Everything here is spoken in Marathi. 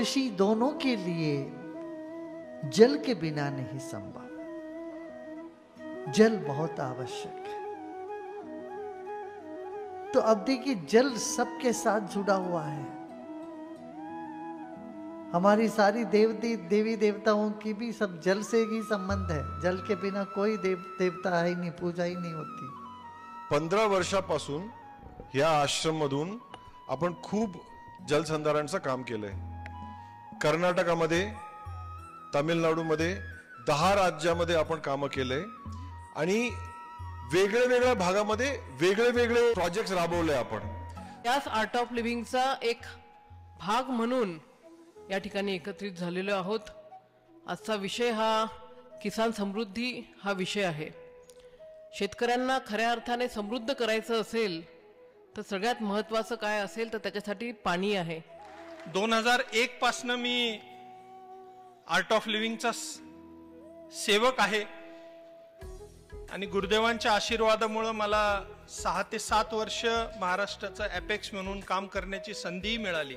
कृषि दोनों के लिए जल के बिना नहीं संभव। जल बहुत आवश्यक है। तो अब देखिए जल सबके साथ जुड़ा हुआ है। हमारी सारी देवी देवताओं की भी सब जल से ही संबंध है। जल के बिना कोई देवता है ही नहीं, पूजा ही नहीं होती। 15 वर्षापासून या आश्रम मधून आपण खूप जलसंधारणाचं काम केलंय। कर्नाटकामध्ये, तामिळनाडूमध्ये 10 राज्यामध्ये आपण काम केलंय आणि वेगवेगळ्या भागामध्ये वेगवेगळे प्रोजेक्ट्स राबवले आपण। याच आर्ट ऑफ लिव्हिंगचा एक भाग म्हणून या ठिकाणी एकत्रित झालेलो आहोत। आजचा विषय हा किसान समृद्धी हा विषय आहे। शेतकऱ्यांना खऱ्या अर्थाने समृद्ध करायचं असेल तर सगळ्यात महत्त्वाचं काय असेल तर त्याच्यासाठी पाणी आहे। 2001 पासून मी आर्ट ऑफ लिव्हिंगचा सेवक आहे आणि गुरुदेवांच्या आशीर्वादामुळे मला 6 ते 7 वर्ष महाराष्ट्राचा एपेक्स म्हणून काम करण्याची संधी मिळाली।